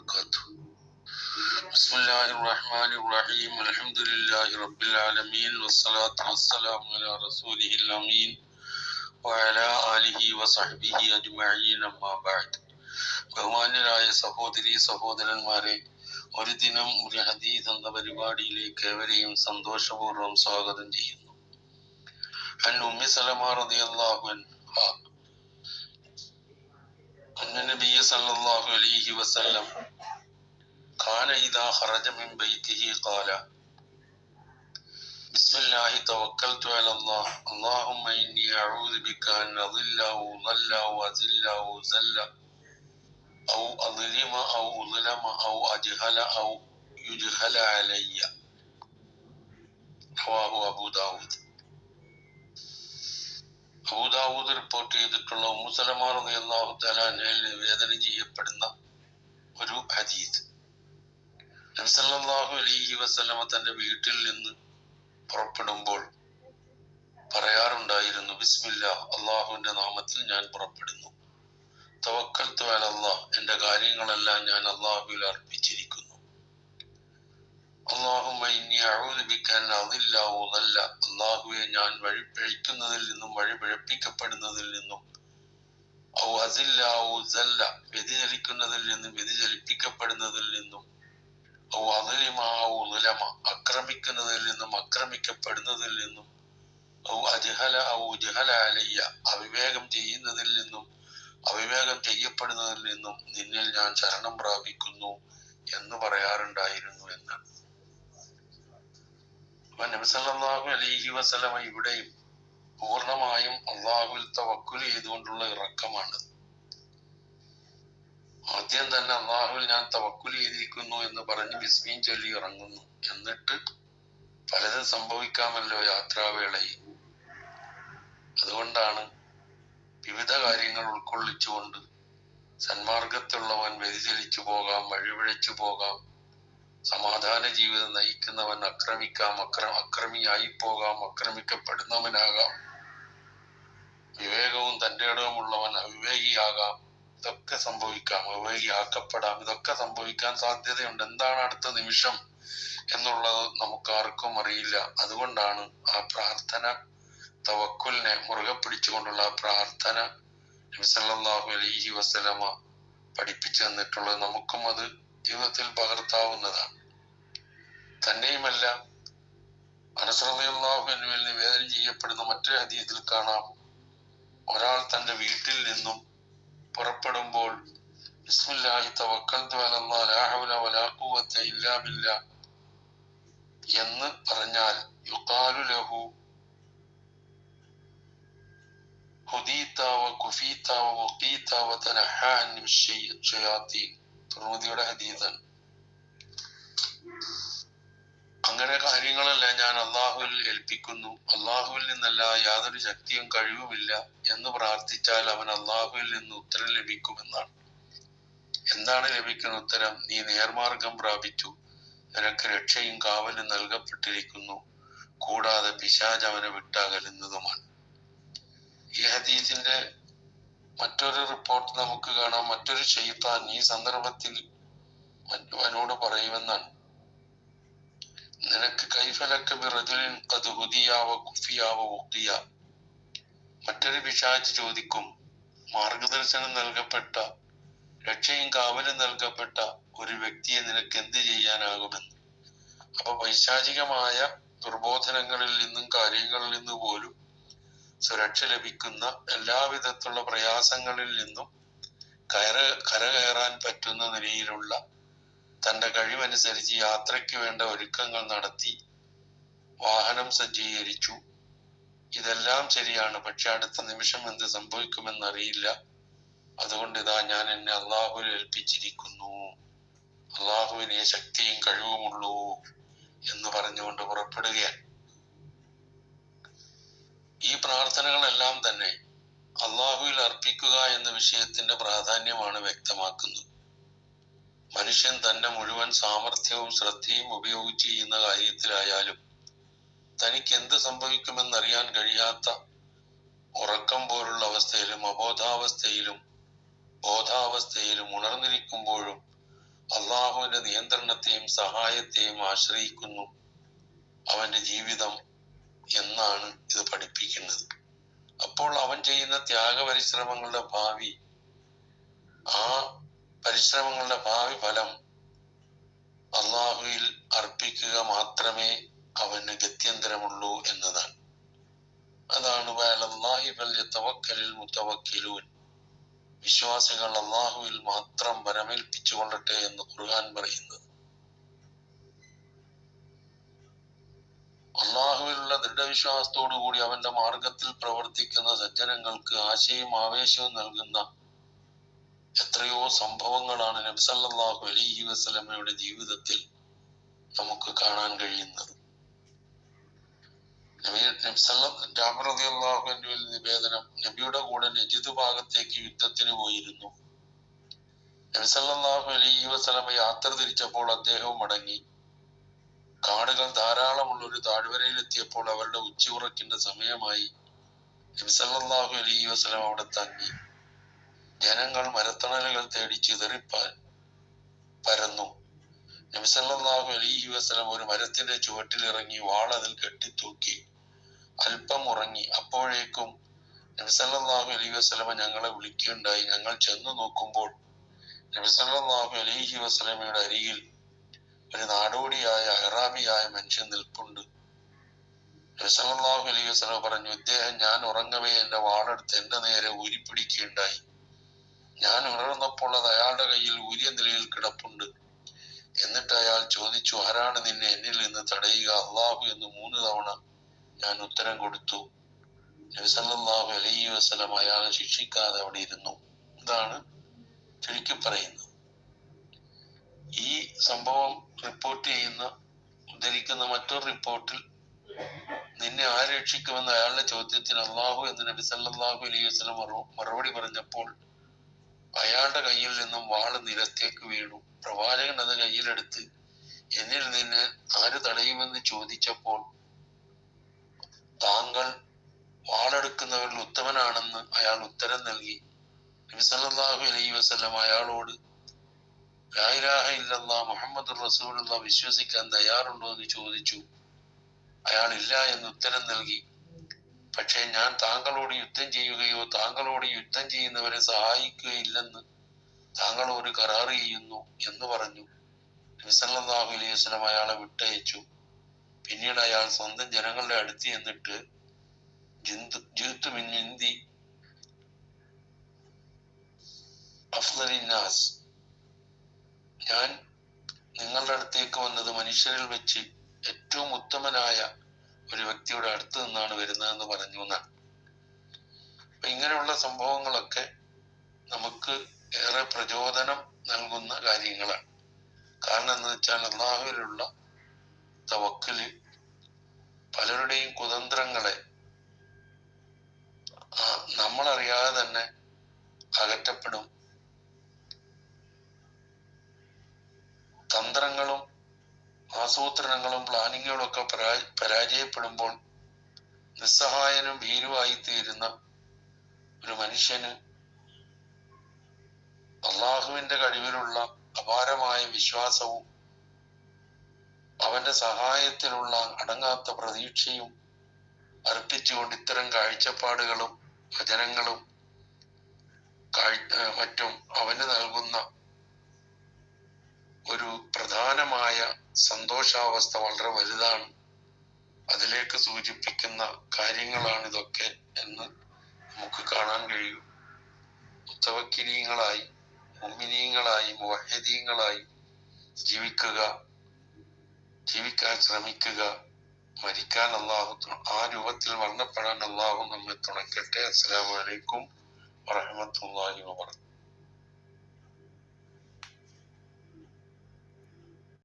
وبركاته. بسم الله الرحمن الرحيم. الحمد لله رب العالمين والصلاة والسلام على رسوله الأمين وعلى آله وصحبه أجمعين أما بعد. ബഹുമാന്യരായ സഹോദരീ സഹോദരന്മാരെ, ഒരു ദിനം ഒരു ഹദീസ് എന്ന പരിപാടിയിലേക്ക് ഏവരെയും സന്തോഷപൂർവ്വം സ്വാഗതം ചെയ്യുന്നു. അൻ ഉമ്മി സലമ റളിയല്ലാഹു അൻഹാ അന്ന നബിയ സല്ലല്ലാഹു അലൈഹി വസല്ലം കാന ഇദാ ഖറജ മിൻ ബൈതിഹി ഖാല ബിസ്മില്ലാഹി തവക്കൽതു അലല്ലാഹ് അല്ലാഹുമ്മ ഇന്നി അഊദു ബിക അൻ അദില്ല ഔ ളല്ല ഔ അസില്ല ഔ സല്ല ഔ അദ്ലിമ ഔ ഉദ്ലമ ഔ അജ്ഹല ഔ യുജ്ഹല അലയ്യ. റവാഹു അബൂ ദാവൂദ്. അബൂദാവൂദ് റിപ്പോർട്ട് ചെയ്തിട്ടുള്ള ഉമ്മു സലമ റളിയല്ലാഹു തആല അൻഹയിൽ നിവേദനം ചെയ്യപ്പെടുന്ന ഒരു ഹദീസ്. നബി സല്ലല്ലാഹു അലൈഹി വസല്ലമ തന്റെ വീട്ടിൽ നിന്ന് പുറപ്പെടുമ്പോൾ പറയാറുണ്ടായിരുന്നു, ബിസ്മില്ലാഹ്, അല്ലാഹുവിന്റെ നാമത്തിൽ ഞാൻ പുറപ്പെടുന്നു. തവക്കൽതു അലല്ലാഹ്, എന്റെ കാര്യങ്ങളെല്ലാം ഞാൻ അല്ലാഹുവിൽ അർപ്പിച്ചിരിക്കുന്നു. അല്ലാഹുമ്മ ഇന്നി അഊദു ബിക അൻ അദില്ല ഔ ളല്ല, അല്ലാഹുവേ, ഞാൻ വഴിപിഴയ്ക്കുന്നതിൽ നിന്നും വഴിപിഴപ്പിക്കപ്പെടുന്നതിൽ നിന്നും, ഔ അസില്ല ഔ സല്ല, വ്യതിചലിക്കുന്നതിൽ നിന്നും വ്യതിചലിപ്പിക്കപ്പെടുന്നതിൽ നിന്നും, ഔ അദ്ലിമ ഔ ഉദ്ലമ, ആക്രമിക്കുന്നതിൽ നിന്നും ആക്രമിക്കപ്പെടുന്നതിൽ നിന്നും, ഔ അജ്ഹല ഔ ഉജ്ഹല അലയ്യ, അവിവേകം ചെയ്യുന്നതിൽ നിന്നും അവിവേകം ചെയ്യപ്പെടുന്നതിൽ നിന്നും നിന്നിൽ ഞാൻ ശരണം പ്രാപിക്കുന്നു എന്ന് പറയാറുണ്ടായിരുന്നു എന്നാണ്. നബി സല്ലല്ലാഹു അലൈഹി വസല്ലമ ഇവിടെയും പൂർണ്ണമായും അല്ലാഹുവിൽ തവക്കുൽ ചെയ്തുകൊണ്ടുള്ള ഇറക്കമാണ്. ആദ്യം തന്നെ അല്ലാഹുവിൽ ഞാൻ തവക്കുൽ ചെയ്തിരിക്കുന്നു എന്ന് പറഞ്ഞ് ബിസ്മീൻ ചൊല്ലി ഇറങ്ങുന്നു. എന്നിട്ട് പലതും സംഭവിക്കാമല്ലോ യാത്രാവേളയിൽ. അതുകൊണ്ടാണ് വിവിധ കാര്യങ്ങൾ ഉൾക്കൊള്ളിച്ചുകൊണ്ട് സന്മാർഗത്തുള്ളവൻ വ്യതിചലിച്ചു പോകാം, വഴിപിഴച്ചു പോകാം, സമാധാന ജീവിതം നയിക്കുന്നവൻ അക്രമിയായി പോകാം, ആക്രമിക്കപ്പെടുന്നവനാകാം, വിവേകവും തന്റെ ഇടവുമുള്ളവൻ അവിവേകിയാകാം, ഇതൊക്കെ സംഭവിക്കാം, അവിവേകിയാക്കപ്പെടാം, ഇതൊക്കെ സംഭവിക്കാൻ സാധ്യതയുണ്ട്. എന്താണ് അടുത്ത നിമിഷം എന്നുള്ളത് നമുക്കാർക്കും അറിയില്ല. അതുകൊണ്ടാണ് ആ പ്രാർത്ഥന, തവക്കുലിനെ മുറുകെ പിടിച്ചുകൊണ്ടുള്ള ആ പ്രാർത്ഥന നബി സല്ലല്ലാഹു അലൈഹി വസല്ലമ പഠിപ്പിച്ചു തന്നിട്ടുള്ളത്. നമുക്കും അത് ജീവിതത്തിൽ പകർത്താവുന്നതാണ്. തന്നെയുമല്ല, അനസ് റളിയല്ലാഹു അൻഹുവിൽ നിവേദനം ചെയ്യപ്പെടുന്ന മറ്റൊരു ഹദീസിൽ കാണാം, ഒരാൾ തന്റെ വീട്ടിൽ നിന്നും പുറപ്പെടുമ്പോൾ ബിസ്മില്ലാഹി തവക്കൽതു അലല്ലാഹ് ലാ ഹൗല വലാ ഖുവത ഇല്ലാ ബില്ലാഹ് എന്ന് പറഞ്ഞാൽ യുഖാലു ലഹു ഹുദീത വ കുഫീത വ വഖീത വ തനഹാ അൻഹു ശയാത്തീൻ. തുർമുദിയുടെ ഹദീസാണ്. അങ്ങനെ കാര്യങ്ങളെല്ലാം ഞാൻ അല്ലാഹുവിൽ ഏൽപ്പിക്കുന്നു, അല്ലാഹുവിൽ നിന്നല്ല യാതൊരു ശക്തിയും കഴിവുമില്ല എന്ന് പ്രാർത്ഥിച്ചാൽ അവൻ അല്ലാഹുവിൽ നിന്ന് ഉത്തരം ലഭിക്കുമെന്നാണ്. എന്താണ് ലഭിക്കുന്ന ഉത്തരം? നീ നേർമാർഗം പ്രാപിച്ചു, നിനക്ക് രക്ഷയും കാവലും നൽകപ്പെട്ടിരിക്കുന്നു, കൂടാതെ പിശാച് അവനെ വിട്ടകലുന്നതുമാണ്. ഈ ഹദീസിന്റെ മറ്റൊരു റിപ്പോർട്ട് നമുക്ക് കാണാം, മറ്റൊരു ശൈത്താൻ ഈ സന്ദർഭത്തിൽ അവനോട് പറയുമെന്നാണ്, നിനക്ക് കൈഫലക്ക ബിറജുലിൻ ഖദ് ഹുദിയ വ കുഫിയ വ ഉഖിയ. മറ്റൊരു പിശാച് ചോദിക്കും, മാർഗദർശനം നൽകപ്പെട്ട, രക്ഷയും കാവലും നൽകപ്പെട്ട ഒരു വ്യക്തിയെ നിനക്ക് എന്ത് ചെയ്യാനാകുമെന്ന്. അപ്പൊ പൈശാചികമായ ദുർബോധനങ്ങളിൽ നിന്നും കാര്യങ്ങളിൽ നിന്നും പോലും സുരക്ഷ ലഭിക്കുന്ന, എല്ലാവിധത്തിലുള്ള പ്രയാസങ്ങളിൽ നിന്നും കരകയറാൻ പറ്റുന്ന നിലയിലുള്ള തന്റെ കഴിവനുസരിച്ച് യാത്രയ്ക്ക് വേണ്ട ഒരുക്കങ്ങൾ നടത്തി, വാഹനം സജ്ജീകരിച്ചു. ഇതെല്ലാം ശരിയാണ്, പക്ഷെ അടുത്ത നിമിഷം എന്ത് സംഭവിക്കുമെന്നറിയില്ല. അതുകൊണ്ട് ഇതാ ഞാൻ എന്നെ അല്ലാഹുവിൽ ഏൽപ്പിച്ചിരിക്കുന്നു, അല്ലാഹുവിനെ ശക്തിയും കഴിവുമുള്ളൂ എന്ന് പറഞ്ഞുകൊണ്ട് പുറപ്പെടുകയാണ്. ഈ പ്രാർത്ഥനകളെല്ലാം തന്നെ അല്ലാഹുവിൽ അർപ്പിക്കുക എന്ന വിഷയത്തിന്റെ പ്രാധാന്യമാണ് വ്യക്തമാക്കുന്നത്. മനുഷ്യൻ തന്റെ മുഴുവൻ സാമർഥ്യവും ശ്രദ്ധയും ഉപയോഗിച്ച് ചെയ്യുന്ന കാര്യത്തിലായാലും തനിക്ക് എന്ത് സംഭവിക്കുമെന്നറിയാൻ കഴിയാത്ത ഉറക്കം പോലുള്ള അവസ്ഥയിലും അബോധാവസ്ഥയിലും ബോധാവസ്ഥയിലും ഉണർന്നിരിക്കുമ്പോഴും അള്ളാഹുവിന്റെ നിയന്ത്രണത്തെയും സഹായത്തെയും ആശ്രയിക്കുന്നു അവന്റെ ജീവിതം എന്നാണ് ഇത് പഠിപ്പിക്കുന്നത്. അപ്പോൾ അവൻ ചെയ്യുന്ന ത്യാഗപരിശ്രമങ്ങളുടെ ഭാവി ഫലം അള്ളാഹുവിൽ അർപ്പിക്കുക മാത്രമേ അവന് ഗത്യന്തരമുള്ളൂ എന്നതാണ്. അതാണ് വഅലല്ലാഹി ഫല്യതവക്കലിൽ മുതവക്കിലൂൻ, വിശ്വാസികൾ അള്ളാഹുവിൽ മാത്രം വരമേൽപ്പിച്ചു കൊള്ളട്ടെ എന്ന് ഖുർആൻ പറയുന്നത്. അള്ളാഹുവിലുള്ള ദൃഢവിശ്വാസത്തോടുകൂടി അവന്റെ മാർഗത്തിൽ പ്രവർത്തിക്കുന്ന സജ്ജനങ്ങൾക്ക് ആശയും ആവേശവും നൽകുന്ന എത്രയോ സംഭവങ്ങളാണ് നബി സല്ലല്ലാഹു അലൈഹി വസല്ലമയുടെ ജീവിതത്തിൽ നമുക്ക് കാണാൻ കഴിയുന്നത്. ജാബിർ റളിയല്ലാഹു അൻഹുവിൽ നിവേദനം, നബിയുടെ കൂടെ നജിദ് ഭാഗത്തേക്ക് യുദ്ധത്തിന് പോയിരുന്നു. നബി സല്ലല്ലാഹു അലൈഹി വസല്ലമ യാത്ര തിരിച്ചപ്പോൾ അദ്ദേഹവും മടങ്ങി. കാടുകൾ ധാരാളമുള്ള ഒരു താഴ്വരയിലെത്തിയപ്പോൾ അവരുടെ ഉച്ചയുറക്കിന്റെ സമയമായി. നബി സല്ലല്ലാഹു അലൈഹി വസല്ലം അവിടെ തങ്ങി. ജനങ്ങൾ മരത്തണലുകൾ തേടി പരന്നു. നബി സല്ലല്ലാഹു അലൈഹി വസല്ലം ഒരു മരത്തിന്റെ ചുവട്ടിലിറങ്ങി വാൾ അതിൽ കെട്ടിത്തൂക്കി അല്പം ഉറങ്ങി. അപ്പോഴേക്കും നബി സല്ലല്ലാഹു അലൈഹി വസല്ലമ ഞങ്ങളെ വിളിക്കുകയുണ്ടായി. ഞങ്ങൾ ചെന്നു നോക്കുമ്പോൾ നബി സല്ലല്ലാഹു അലൈഹി വസല്ലമയുടെ അരികിൽ ഒരു നാടോടിയായ അഹ്റാബിയായ മനുഷ്യൻ നിൽപ്പുണ്ട്. നബി സല്ലല്ലാഹു അലൈഹി വസല്ലം പറഞ്ഞു, ഇദ്ദേഹം ഞാൻ ഉറങ്ങവേ എന്റെ വാളെടുത്ത് എന്റെ നേരെ ഊരിപ്പിടിക്കുകയുണ്ടായി. ഞാൻ ഉണർന്നപ്പോൾ അത് അയാളുടെ കയ്യിൽ ഊരിയ നിലയിൽ കിടപ്പുണ്ട്. എന്നിട്ട് അയാൾ ചോദിച്ചു, ആരാണ് നിന്നെ എന്നിൽ നിന്ന് തടയുക? അള്ളാഹു എന്ന് 3 തവണ ഞാൻ ഉത്തരം കൊടുത്തു. നബി സല്ലല്ലാഹു അലൈഹി വസല്ലം അയാളെ ശിക്ഷിക്കാതെ അവിടെ ഇരുന്നു. ഇതാണ് ചുരുക്കി പറയുന്നത്. ഈ സംഭവം ഉദ്ധരിക്കുന്ന മറ്റൊരു റിപ്പോർട്ടിൽ നിന്നെ ആര് രക്ഷിക്കുമെന്ന് അയാളുടെ ചോദ്യത്തിന് അള്ളാഹു എന്ന് നബി സല്ലല്ലാഹു അലൈഹി വസല്ലം മറുപടി പറഞ്ഞപ്പോൾ അയാളുടെ കയ്യിൽ നിന്നും വാള് നിലത്തേക്ക് വീണു. പ്രവാചകൻ അത് കയ്യിലെടുത്ത് എന്നിൽ നിന്നെ ആര് തടയുമെന്ന് ചോദിച്ചപ്പോൾ താങ്കൾ വാളെടുക്കുന്നവരിൽ ഉത്തമനാണെന്ന് അയാൾ ഉത്തരം നൽകി. നബി സല്ലല്ലാഹു അലൈഹി വസല്ലം അയാളോട് ലാ ഇലാഹ ഇല്ലല്ലാഹ് മുഹമ്മദുർ റസൂലുള്ളാഹ് വിശ്വസിക്കാൻ തയ്യാറുണ്ടോ എന്ന് ചോദിച്ചു. അയാൾ ഇല്ല എന്ന് ഉത്തരം നൽകി. പക്ഷേ ഞാൻ താങ്കളോട് യുദ്ധം ചെയ്യുകയോ താങ്കളോട് യുദ്ധം ചെയ്യുന്നവരെ സഹായിക്കുകയില്ലെന്ന് താങ്കളോട് കരാർ ചെയ്യുന്നു എന്ന് പറഞ്ഞു. നബി സല്ലല്ലാഹു അലൈഹി വസല്ലം അയാളെ വിട്ടയച്ചു. പിന്നീട് അയാൾ സ്വന്തം ജനങ്ങളുടെ അടുത്ത് എന്നിട്ട് ജിഅ്തു മിൻ ഇൻദി അഫ്ളലിൻ നാസ്, ഞാൻ നിങ്ങളുടെ അടുത്തേക്ക് വന്നത് മനുഷ്യരിൽ വെച്ച് ഏറ്റവും ഉത്തമനായ ഒരു വ്യക്തിയുടെ അടുത്ത് നിന്നാണ് വരുന്നതെന്ന് പറഞ്ഞു എന്നാണ്. അപ്പൊ ഇങ്ങനെയുള്ള സംഭവങ്ങളൊക്കെ നമുക്ക് ഏറെ പ്രചോദനം നൽകുന്ന കാര്യങ്ങളാണ്. കാരണം എന്ന് വെച്ചാൽ അല്ലാഹുവിലുള്ള തവക്കല് പലരുടെയും കുതന്ത്രങ്ങളെ നമ്മളറിയാതെ തന്നെ അകറ്റപ്പെടും. തന്ത്രങ്ങളും ആസൂത്രണങ്ങളും പ്ലാനിങ്ങുകളും ഒക്കെ പരാജയപ്പെടുമ്പോൾ നിസ്സഹായനും ഭീരുവായി തീരുന്ന ഒരു മനുഷ്യന് അള്ളാഹുവിന്റെ കഴിവിലുള്ള അപാരമായ വിശ്വാസവും അവന്റെ സഹായത്തിലുള്ള അടങ്ങാത്ത പ്രതീക്ഷയും അർപ്പിച്ചുകൊണ്ട് ഇത്തരം കാഴ്ചപ്പാടുകളും വചനങ്ങളും മറ്റും അവന് നൽകുന്ന ഒരു പ്രധാനമായ സന്തോഷാവസ്ഥ വളരെ വലുതാണ്. അതിലേക്ക് സൂചിപ്പിക്കുന്ന കാര്യങ്ങളാണ് ഇതൊക്കെ എന്ന് നമുക്ക് കാണാൻ കഴിയും. മുത്തവക്കിലീങ്ങളായി, മുഅ്മിനീങ്ങളായി, മുവഹ്ഹിദീങ്ങളായി ജീവിക്കാൻ ശ്രമിക്കുക. മരിക്കാൻ ആ രൂപത്തിൽ മരണപ്പെടാൻ അള്ളാഹു നമ്മെ തുണയ്ക്കട്ടെ. അസ്സലാമു അലൈക്കും വറഹ്മത്തുള്ളാഹി വബറകാതുഹു.